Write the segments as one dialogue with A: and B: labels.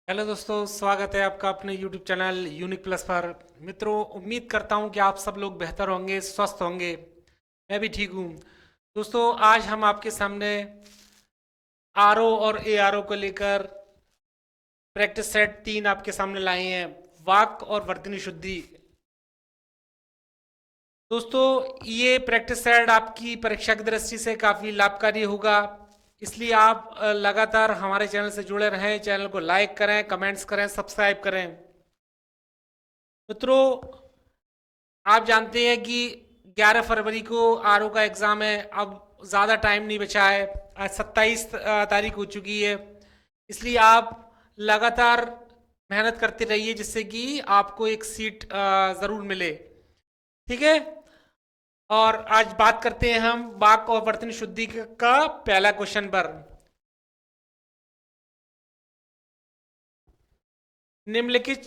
A: Hello दोस्तों, स्वागत है आपका अपने YouTube चैनल यूनिक प्लस पर। मित्रों, उम्मीद करता हूँ कि आप सब लोग बेहतर होंगे, स्वस्थ होंगे। मैं भी ठीक हूँ। दोस्तों, आज हम आपके सामने आरओ और एआरओ को लेकर प्रैक्टिस सेट 3 आपके सामने लाए हैं। वाक और वर्तनी शुद्धि। दोस्तों, ये प्रैक्टिस सेट आपकी परीक्षा की दृष्टि से काफ़ी लाभकारी होगा। इसलिए आप लगातार हमारे चैनल से जुड़े रहें। चैनल को लाइक करें, कमेंट्स करें, सब्सक्राइब करें। मित्रों, आप जानते हैं कि 11 फरवरी को आरओ का एग्ज़ाम है। अब ज़्यादा टाइम नहीं बचा है। आज 27 तारीख हो चुकी है। इसलिए आप लगातार मेहनत करते रहिए, जिससे कि आपको एक सीट ज़रूर मिले। ठीक है। और आज बात करते हैं हम वाक और बर्तन शुद्धि का पहला क्वेश्चन पर। निम्नलिखित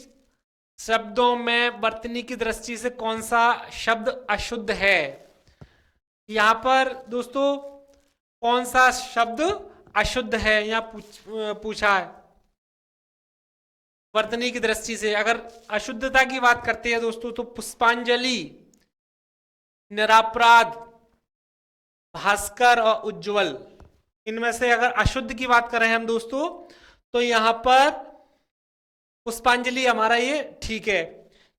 A: शब्दों में वर्तनी की दृष्टि से कौन सा शब्द अशुद्ध है? यहाँ पर दोस्तों कौन सा शब्द अशुद्ध है, यहाँ पूछा है। वर्तनी की दृष्टि से अगर अशुद्धता की बात करते हैं दोस्तों, तो पुष्पांजलि, निरापराध, भास्कर और उज्जवल। इनमें से अगर अशुद्ध की बात करें हम दोस्तों, तो यहां पर पुष्पांजलि हमारा ये ठीक है।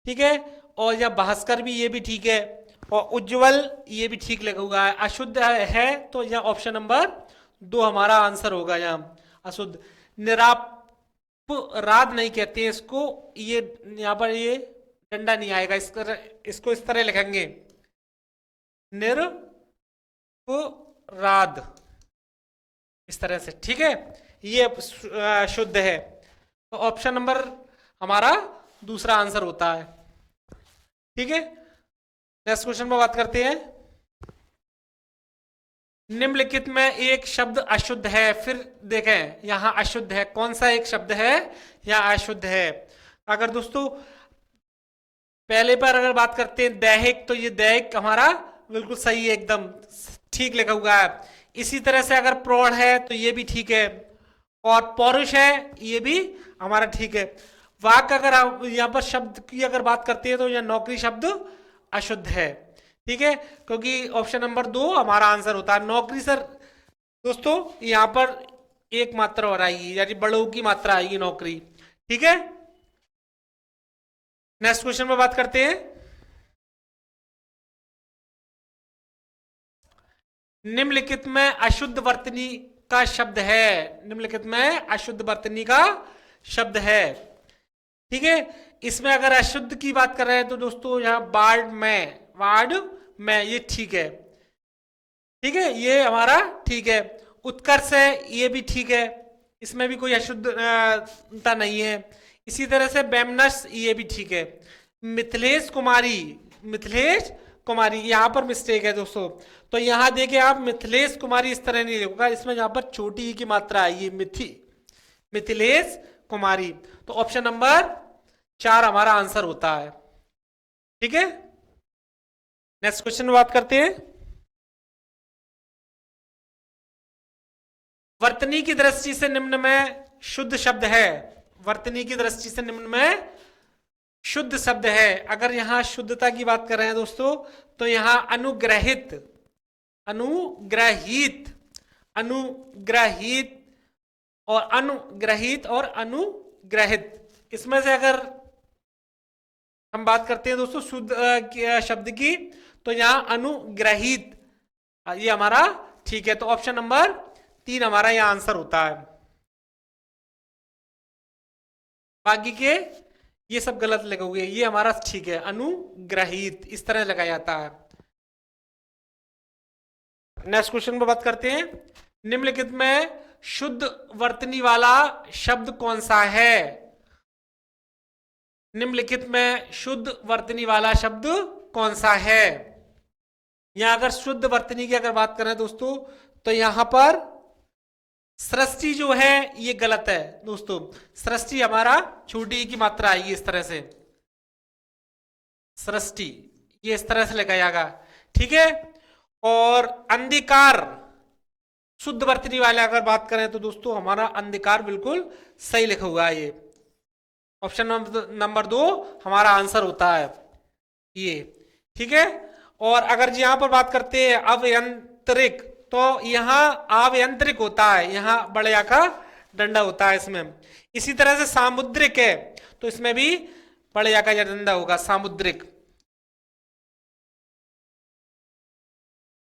A: ठीक है। और या भास्कर भी, ये भी ठीक है। और उज्जवल ये भी ठीक लगा हुआ है। अशुद्ध है तो यह ऑप्शन नंबर 2 हमारा आंसर होगा। यहाँ अशुद्ध। निरापराध नहीं कहते हैं इसको। ये यहाँ पर ये डंडा नहीं आएगा, इसको इस तरह लिखेंगे, निरपराध, इस तरह से। ठीक है। ये शुद्ध है। तो ऑप्शन नंबर हमारा दूसरा आंसर होता है। ठीक है। नेक्स्ट क्वेश्चन पर बात करते हैं। निम्नलिखित में एक शब्द अशुद्ध है। फिर देखें, यहां अशुद्ध है, कौन सा एक शब्द है यहां अशुद्ध है? अगर दोस्तों पहले पर अगर बात करते हैं दैहिक, तो ये दैहिक हमारा बिल्कुल सही है, एकदम ठीक लिखा हुआ है। इसी तरह से अगर प्रौढ़ है तो ये भी ठीक है। और पौरुष है, ये भी हमारा ठीक है। वाक अगर आप यहाँ पर शब्द की अगर बात करते हैं, तो यह नौकरी शब्द अशुद्ध है। ठीक है। क्योंकि ऑप्शन नंबर 2 हमारा आंसर होता है। नौकरी सर दोस्तों यहाँ पर एक मात्रा और आएगी, यानी बड़ों की मात्रा आएगी नौकरी। ठीक है। नेक्स्ट क्वेश्चन पर बात करते हैं। निम्नलिखित में अशुद्ध वर्तनी का शब्द है। निम्नलिखित में अशुद्ध वर्तनी का शब्द है। ठीक है। इसमें अगर अशुद्ध की बात कर रहे हैं तो दोस्तों यहाँ वार्ड में ये ठीक है। ठीक है, ये हमारा ठीक है। उत्कर्ष है, ये भी ठीक है। इसमें भी कोई अशुद्धता नहीं है। इसी तरह से बेमनस, ये भी ठीक है। मिथिलेश कुमारी यहाँ पर मिस्टेक है दोस्तों। तो यहाँ देखिए आप, मिथिलेश कुमारी इस तरह नहीं लिखोगा, इसमें यहाँ पर छोटी ई की मात्रा आई है, मिथिलेश कुमारी। तो ऑप्शन नंबर 4 हमारा आंसर होता है। ठीक है। नेक्स्ट क्वेश्चन में बात करते हैं। वर्तनी की दृष्टि से निम्न में शुद्ध शब्द है। वर्तनी की दृष्टि से निम्न में शुद्ध शब्द है। अगर यहां शुद्धता की बात कर रहे हैं दोस्तों, तो यहां अनुग्रहित, अनुग्रहित, अनुग्रहित और अनुग्रहित और अनुग्रहित, इसमें से अगर हम बात करते हैं दोस्तों शुद्ध शब्द की, तो यहां अनुग्रहित ये हमारा ठीक है। तो ऑप्शन नंबर 3 हमारा यह आंसर होता है। बाकी के ये सब गलत लगे हुए, ये हमारा ठीक है। अनुग्रहित इस तरह लगाया जाता है। नेक्स्ट क्वेश्चन पर बात करते हैं। निम्नलिखित में शुद्ध वर्तनी वाला शब्द कौन सा है? निम्नलिखित में शुद्ध वर्तनी वाला शब्द कौन सा है? यहां अगर शुद्ध वर्तनी की अगर बात करें दोस्तों, तो यहां पर सृष्टि जो है ये गलत है दोस्तों। सृष्टि हमारा छोटी की मात्रा आएगी इस तरह से, सृष्टि ये इस तरह से लगाएगा। ठीक है। और अंधकार, शुद्ध वर्तनी वाले अगर बात करें तो दोस्तों हमारा अंधकार बिल्कुल सही लिखा हुआ है ये। ऑप्शन नंबर 2 हमारा आंसर होता है ये। ठीक है, और अगर यहां पर बात करते हैं अवयंत्रिक, तो यहाँ अवयंत्रिक होता है, यहाँ बड़े या का डंडा होता है इसमें। इसी तरह से सामुद्रिक है, तो इसमें भी बड़े या का डंडा होगा, सामुद्रिक।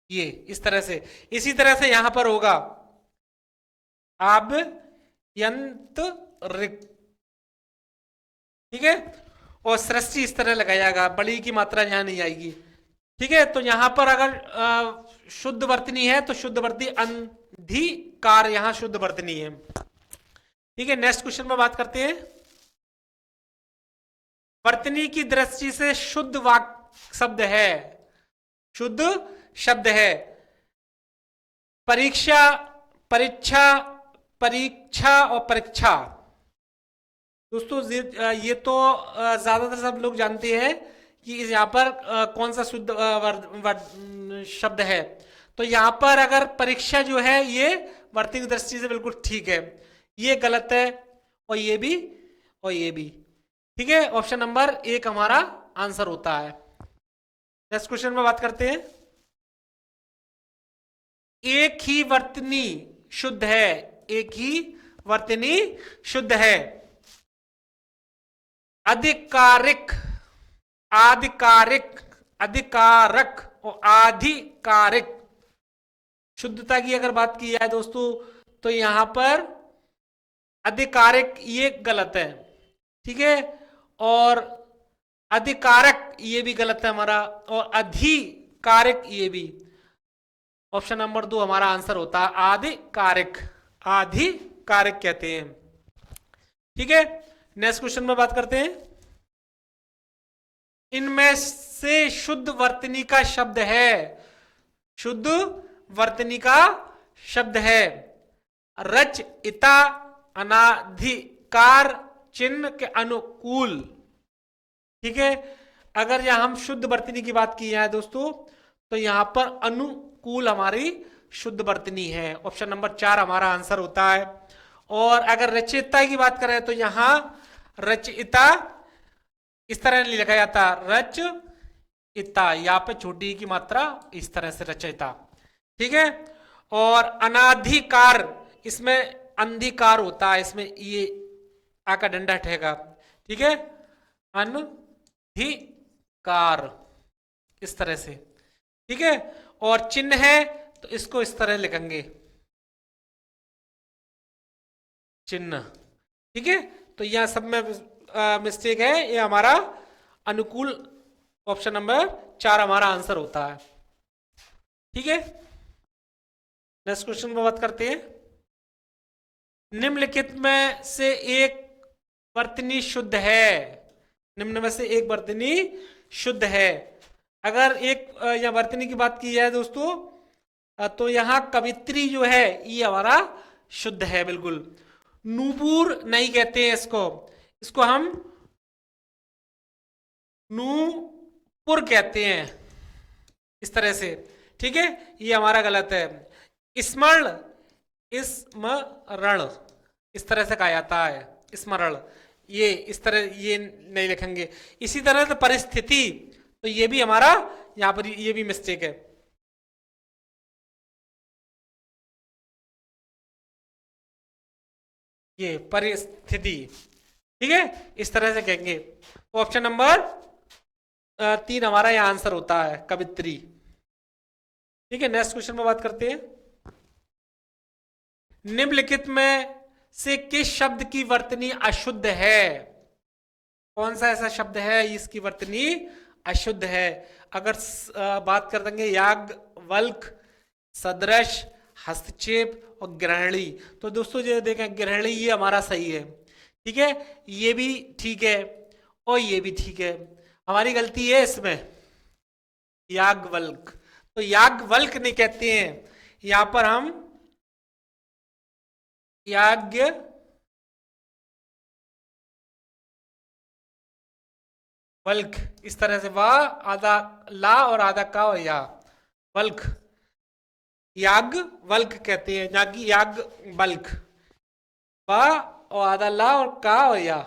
A: ये इस तरह से, इसी तरह से यहां पर होगा आभ्यंतरिक। ठीक है, और सृष्टि इस तरह लगाएगा, बड़ी की मात्रा यहां नहीं आएगी। ठीक है, तो यहां पर अगर शुद्ध वर्तनी है तो शुद्ध वर्तनी अंधिकार, यहां शुद्ध वर्तनी है। ठीक है, नेक्स्ट क्वेश्चन में बात करते हैं। वर्तनी की दृष्टि से शुद्ध वाक्य शब्द है, शुद्ध शब्द है परीक्षा, परीक्षा, परीक्षा और परीक्षा। दोस्तों ये तो ज्यादातर सब लोग जानते हैं कि यहाँ पर कौन सा शुद्ध शब्द है। तो यहाँ पर अगर परीक्षा जो है ये वर्तनी की दृष्टि से बिल्कुल ठीक है, ये गलत है, और ये भी और ये भी। ठीक है, ऑप्शन नंबर 1 हमारा आंसर होता है। नेक्स्ट क्वेश्चन में बात करते हैं। एक ही वर्तनी शुद्ध है, एक ही वर्तनी शुद्ध है अधिकारिक, आधिकारिक, अधिकारक और आधिकारिक। शुद्धता की अगर बात की जाए दोस्तों, तो यहां पर अधिकारिक ये गलत है। ठीक है, और अधिकारक ये भी गलत है हमारा, और अधिकारिक ये भी। ऑप्शन नंबर 2 हमारा आंसर होता है आधिकारिक, आधिकारिक कहते हैं। ठीक है, नेक्स्ट क्वेश्चन में बात करते हैं। इनमें से शुद्ध वर्तनी का शब्द है, शुद्ध वर्तनी का शब्द है रचयिता अनाधिकार चिन्ह के अनुकूल। ठीक है, अगर यहां हम शुद्ध वर्तनी की बात की है दोस्तों, तो यहां पर अनुकूल हमारी शुद्ध वर्तनी है। ऑप्शन नंबर 4 हमारा आंसर होता है। और अगर रचयिता की बात करें तो यहां रचयिता इस तरह नहीं लिखा जाता, रचयिता, यहाँ पे छोटी की मात्रा इस तरह से रचयिता। ठीक है, और अनाधिकार इसमें अंधिकार होता है, इसमें ये आ का डंडा ठेगा। ठीक है, अनधिकार इस तरह से। ठीक है, और चिन्ह है तो इसको इस तरह लिखेंगे, चिन्ह। ठीक है, तो यहां सब में मिस्टेक है, ये हमारा अनुकूल ऑप्शन नंबर 4 हमारा आंसर होता है। ठीक है, नेक्स्ट क्वेश्चन में बात करते हैं। निम्नलिखित में से एक वर्तनी शुद्ध है, निम्न में से एक वर्तनी शुद्ध है। अगर एक या वर्तनी की बात की जाए दोस्तों, तो यहां कवित्री जो है ये हमारा शुद्ध है बिल्कुल। नूपुर नहीं कहते हैं इसको, इसको हम नूपुर कहते हैं इस तरह से। ठीक है, ये हमारा गलत है। स्मरण, स्मरण इस तरह से कहा जाता है, स्मरण, ये इस तरह ये नहीं लिखेंगे। इसी तरह से परिस्थिति, तो ये भी हमारा यहां पर ये भी मिस्टेक है। ये परिस्थिति। ठीक है, इस तरह से कहेंगे। तो ऑप्शन नंबर 3 हमारा यह आंसर होता है, कवित्री। ठीक है, नेक्स्ट क्वेश्चन में बात करते हैं। निम्नलिखित में से किस शब्द की वर्तनी अशुद्ध है? कौन सा ऐसा शब्द है इसकी वर्तनी अशुद्ध है? अगर बात कर देंगे याज्ञवल्क्य, सदृश, हस्तक्षेप और ग्रहणी, तो दोस्तों जो देखें ग्रहणी ये हमारा सही है। ठीक है, ये भी ठीक है और ये भी ठीक है। हमारी गलती है इसमें याज्ञवल्क्य, तो याज्ञवल्क्य नहीं कहते हैं, यहां पर हम याज्ञ वल्क इस तरह से, वाह आधा ला और आधा का और या वल्क, याज्ञ वल्क कहते हैं, ना कि याज्ञ वल्क, वाह और आधा ला और का और या।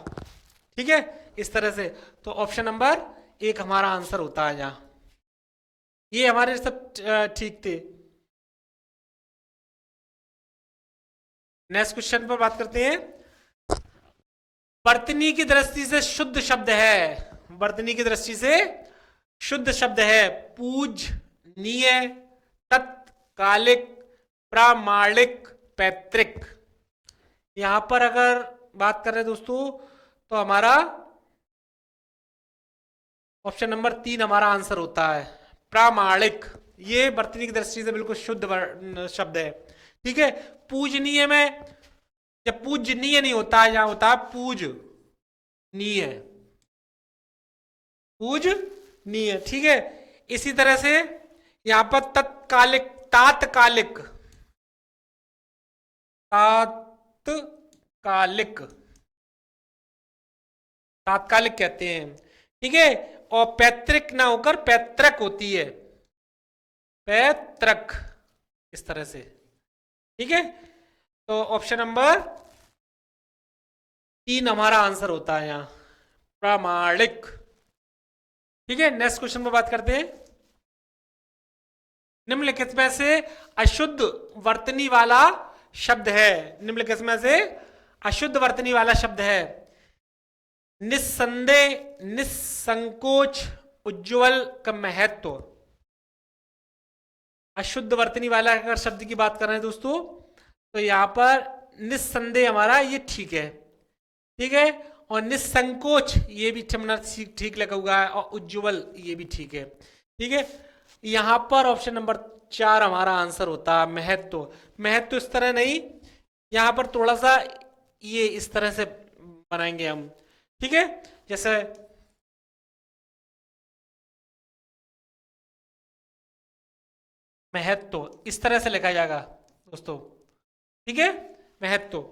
A: ठीक है, इस तरह से। तो ऑप्शन नंबर एक हमारा आंसर होता है यहाँ। ये हमारे सब ठीक थे। नेक्स्ट क्वेश्चन पर बात करते हैं। वर्तनी की दृष्टि से शुद्ध शब्द है, वर्तनी की दृष्टि से शुद्ध शब्द है पूजनीय, तत्कालिक, प्रामाणिक, पैतृक। यहां पर अगर बात कर रहे हैं दोस्तों तो हमारा ऑप्शन नंबर 3 हमारा आंसर होता है, प्रामाणिक। ये वर्तनी की दृष्टि से बिल्कुल शुद्ध शब्द है। ठीक है, पूजनीय में, जब पूजनीय नहीं होता है, यहां होता है पूजनीय, पूजनीय। ठीक है, इसी तरह से यहां पर तत्कालिक, तात्कालिक, तात्कालिक, तात्कालिक कहते हैं। ठीक है, और पैतृक ना होकर पैतृक होती है, पैतृक, इस तरह से। ठीक है, तो ऑप्शन नंबर 3 हमारा आंसर होता है यहां, प्रामाणिक। ठीक है, नेक्स्ट क्वेश्चन पर बात करते हैं। निम्नलिखित में से अशुद्ध वर्तनी वाला शब्द है, निम्नलिखित में से अशुद्ध वर्तनी वाला शब्द है निस्संदेह, निस्संकोच, उज्ज्वल का महत्व। अशुद्ध वर्तनी वाला अगर शब्द की बात कर रहे हैं दोस्तों तो यहां पर निस्संदेह हमारा ये ठीक है। ठीक है, और निस्संकोच ये भी ठीक लगा हुआ है, और उज्ज्वल ये भी ठीक है। ठीक है, यहां पर ऑप्शन नंबर 4 हमारा आंसर होता है महत्व। महत्व इस तरह नहीं, यहां पर थोड़ा सा ये इस तरह से बनाएंगे हम। ठीक है, जैसे महत्व इस तरह से लिखा जाएगा दोस्तों। ठीक है, महत्व।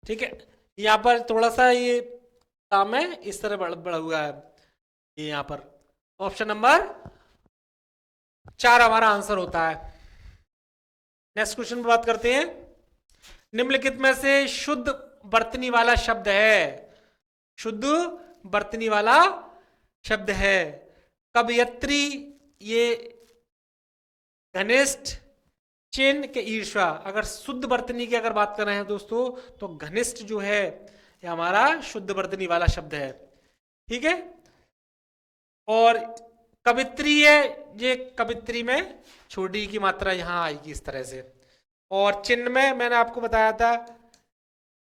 A: ठीक है, यहां पर थोड़ा सा ये काम है, इस तरह बढ़ा हुआ है ये यहां पर। ऑप्शन नंबर 4 हमारा आंसर होता है। नेक्स्ट क्वेश्चन पर बात करते हैं। निम्नलिखित में से शुद्ध वर्तनी वाला शब्द है, शुद्ध वर्तनी वाला शब्द है कवयत्री, ये घनिष्ठ, चिन्ह के ईर्ष्या। अगर शुद्ध वर्तनी की अगर बात कर रहे हैं दोस्तों तो घनिष्ठ जो है ये हमारा शुद्ध वर्तनी वाला शब्द है। ठीक है, और कवित्री है, ये कवित्री में छोटी की मात्रा यहां आएगी इस तरह से। और चिन्ह में मैंने आपको बताया था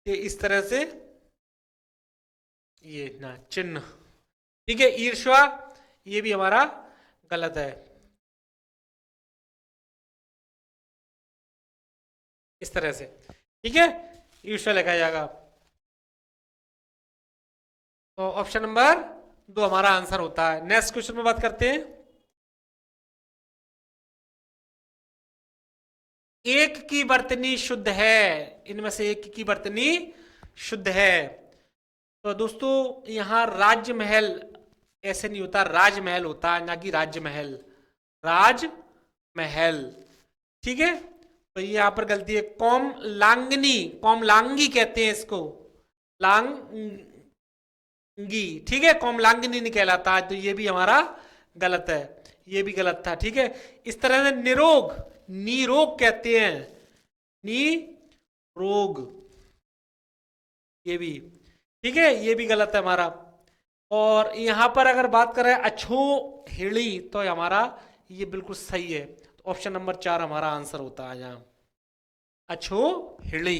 A: कि इस तरह से ये ना चिन्ह। ठीक है, ईर्ष्या ये भी हमारा गलत है, इस तरह से। ठीक है, ईर्ष्या लिखा जाएगा। तो ऑप्शन नंबर 2 हमारा आंसर होता है। नेक्स्ट क्वेश्चन में बात करते हैं। एक की वर्तनी शुद्ध है, इनमें से एक की वर्तनी शुद्ध है। तो दोस्तों यहां राजमहल ऐसे नहीं होता, राजमहल होता है, ना कि राजमहल, राजमहल। ठीक है, तो ये यहां पर गलती है। कोमलांगनी, कोमलांगी कहते हैं इसको, लांगी। ठीक है, कोमलांगनी नहीं कहलाता, तो ये भी हमारा गलत है, ये भी गलत था। ठीक है, इस तरह से निरोग, निरोग कहते हैं, निरोग, ये भी ठीक है, ये भी गलत है हमारा। और यहां पर अगर बात करें अछो हिड़ी तो हमारा ये बिल्कुल सही है। तो ऑप्शन नंबर 4 हमारा आंसर होता है यहां, अछो हिड़ी।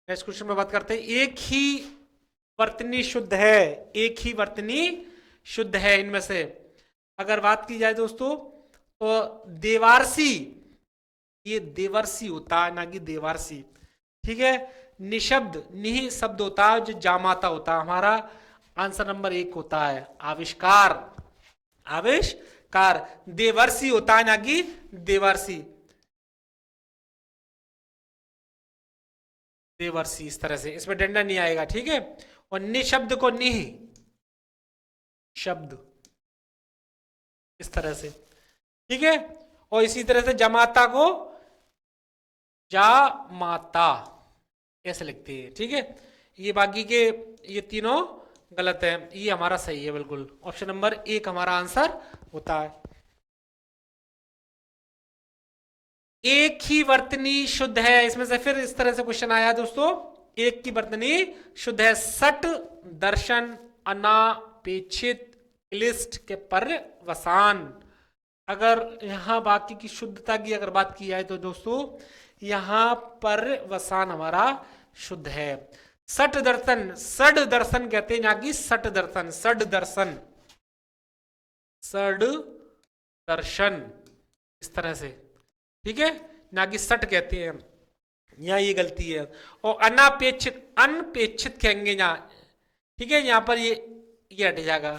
A: नेक्स्ट क्वेश्चन में बात करते हैं। एक ही वर्तनी शुद्ध है, एक ही वर्तनी शुद्ध है इनमें से अगर बात की जाए दोस्तों तो देवारसी, ये देवर्षि होता है, ना कि देवारसी। ठीक है, निशब्द, निहि शब्द होता है जो जामाता होता है। हमारा आंसर नंबर 1 होता है आविष्कार, आविष्कार। देवर्षि होता है, ना कि देवारसी, देवर्षि, इस तरह से। इसमें डंडा नहीं आएगा। ठीक है, और निशब्द को निहि शब्द, इस तरह से। ठीक है, और इसी तरह से जमाता को जा माता ऐसे लिखते हैं। ठीक है, ये बाकी के ये तीनों गलत है, ये हमारा सही है बिल्कुल। ऑप्शन नंबर 1 हमारा आंसर होता है। एक ही वर्तनी शुद्ध है, इसमें से फिर इस तरह से क्वेश्चन आया दोस्तों, एक की वर्तनी शुद्ध है। सट दर्शन अनापेक्षित क्लिष्ट के पर्यवसान। अगर यहां बाकी की शुद्धता की अगर बात की जाए तो दोस्तों यहां पर्यवसान हमारा शुद्ध है। सट दर्शन, सड दर्शन कहते हैं, यहाँ की सट दर्शन, सड दर्शन, सड दर्शन इस तरह से, ठीक है, ना कि सट कहते हैं, यहाँ ये गलती है। और अनापेक्षित, अनपेक्षित कहेंगे यहाँ, ठीक है, यहाँ पर ये हट जाएगा,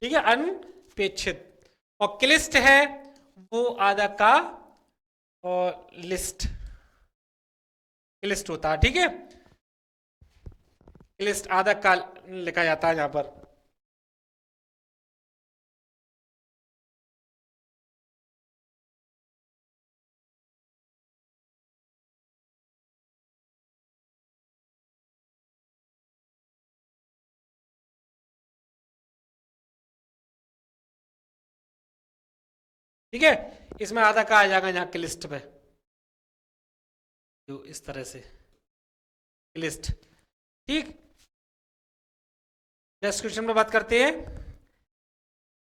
A: ठीक है, अनपेक्षित। और क्लिष्ट है वो आधा का और लिस्ट, क्लिष्ट होता है, ठीक है, क्लिष्ट आधा का लिखा जाता है यहाँ पर। ठीक है, इसमें आधा का आ जाएगा यहाँ की लिस्ट पे, जो इस तरह से लिस्ट, ठीक। नेक्स्ट क्वेश्चन में बात करते हैं।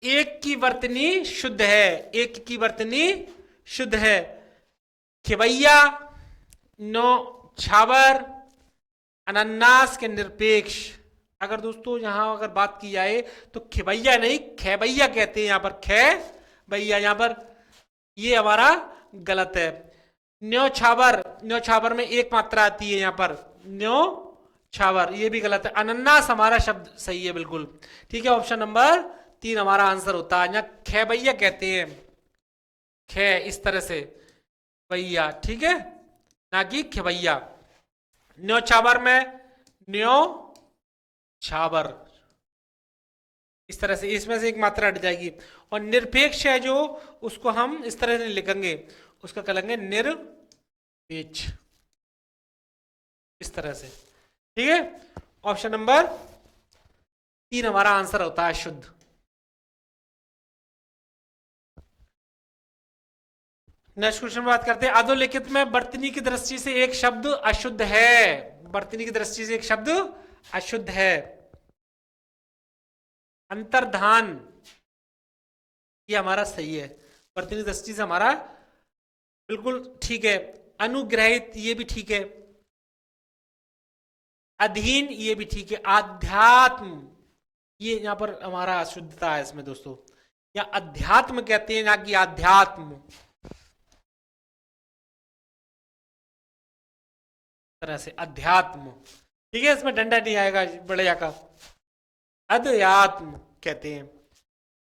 A: एक की वर्तनी शुद्ध है, एक की वर्तनी शुद्ध है। खिवैया, नो छावर, अनन्नास के निरपेक्ष। अगर दोस्तों यहां अगर बात की जाए तो खिवैया नहीं खैबैया कहते हैं, यहां पर खैबैया, यहां पर ये हमारा गलत है। न्यो छावर, न्यो छावर में एक मात्रा आती है, यहां पर न्यो छावर, ये भी गलत है। अनन्नास हमारा शब्द सही है बिल्कुल, ठीक है। ऑप्शन नंबर 3 हमारा आंसर होता है। यहाँ खैबैया कहते हैं, खे इस तरह से भैया, ठीक है, ना कि खिवैया। न्यो छावर में न्यो छावर इस तरह से, इसमें से एक मात्रा हट जाएगी। और निरपेक्ष है जो, उसको हम इस तरह से लिखेंगे, उसका कहेंगे निरपेक्ष, इस तरह से, ठीक है। ऑप्शन नंबर 3 हमारा आंसर होता है शुद्ध। नेक्स्ट क्वेश्चन में बात करते हैं। अधोलिखित में वर्तनी की दृष्टि से एक शब्द अशुद्ध है, वर्तनी की दृष्टि से एक शब्द अशुद्ध है। अंतर्धान, ये हमारा सही है, वर्तनी की दृष्टि से हमारा बिल्कुल ठीक है। अनुग्रहित, ये भी ठीक है। अधीन, ये भी ठीक है। आध्यात्म, ये यहां पर हमारा अशुद्धता है इसमें दोस्तों, या अध्यात्म कहते हैं ना कि आध्यात्म, तरह से अध्यात्म, ठीक है, इसमें डंडा नहीं आएगा बड़े का, अध्यात्म कहते हैं,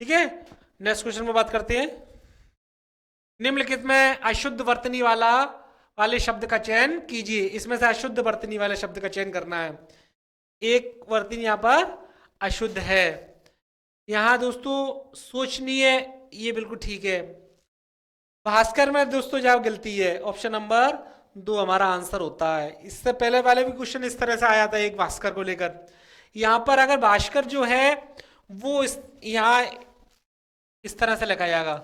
A: ठीक है। नेक्स्ट क्वेश्चन में बात करते हैं। निम्नलिखित में अशुद्ध वर्तनी वाले शब्द का चयन कीजिए। इसमें से अशुद्ध वर्तनी वाले शब्द का चयन करना है। एक वर्तनी यहां पर अशुद्ध है, यहां दोस्तों सोचनीय, ये बिल्कुल ठीक है। भास्कर में दोस्तों जवाब गलती है, ऑप्शन नंबर 2 हमारा आंसर होता है। इससे पहले वाले भी क्वेश्चन इस तरह से आया था एक भास्कर को लेकर। यहां पर अगर भास्कर जो है वो यहां इस तरह से लिखा जाएगा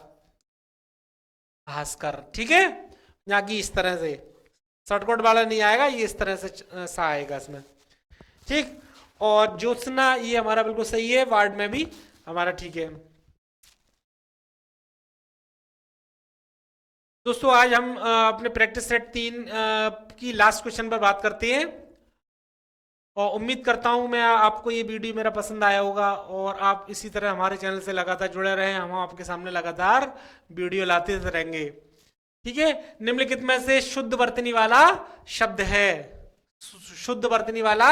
A: भास्कर, ठीक है, यहाँ की इस तरह से शॉर्टकट वाला नहीं आएगा, ये इस तरह से सा आएगा इसमें, ठीक। और ज्योत्सना, ये हमारा बिल्कुल सही है, वार्ड में भी हमारा ठीक है। दोस्तों आज हम अपने प्रैक्टिस सेट 3 की लास्ट क्वेश्चन पर बात करते हैं, और उम्मीद करता हूं मैं आपको ये वीडियो मेरा पसंद आया होगा, और आप इसी तरह हमारे चैनल से लगातार जुड़े रहें। हम आपके सामने लगातार वीडियो लाते रहेंगे, ठीक है। निम्नलिखित में से शुद्ध वर्तनी वाला शब्द है, शुद्ध वर्तनी वाला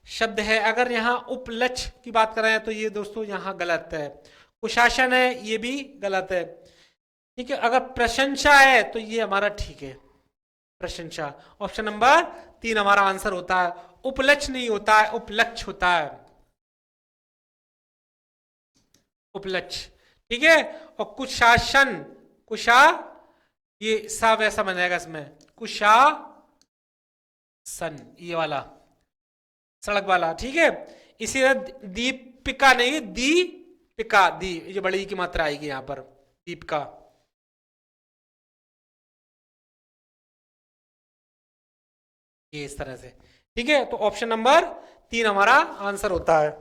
A: शब्द है। अगर यहां उपलक्ष्य की बात करें तो ये दोस्तों यहां गलत है। कुशासन है, ये भी गलत है, ठीक है। अगर प्रशंसा है तो ये हमारा ठीक है, प्रशंसा। ऑप्शन नंबर 3 हमारा आंसर होता है। उपलक्ष्य नहीं होता है, उपलक्ष्य होता है, उपलक्ष्य, ठीक है। और कुशासन, कुशा, ये सा वैसा बनेगा इसमें, कुशासन, ये वाला, सड़क वाला, ठीक है। इसी तरह दीपिका नहीं, दीपिका, दी ये बड़ी की मात्रा आएगी यहाँ पर, दीपिका। ये इस तरह से, ठीक है। तो ऑप्शन नंबर 3 हमारा आंसर होता है।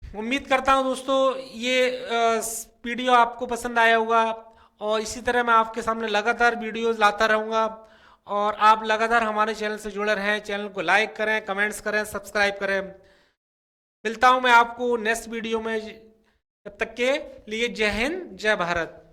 A: उम्मीद करता हूं दोस्तों ये वीडियो आपको पसंद आया होगा, और इसी तरह मैं आपके सामने लगातार वीडियोस लाता रहूंगा, और आप लगातार हमारे चैनल से जुड़े रहें। चैनल को लाइक करें, कमेंट्स करें, सब्सक्राइब करें। मिलता हूं मैं आपको नेक्स्ट वीडियो में, तब तक के लिए जय हिंद, जय भारत।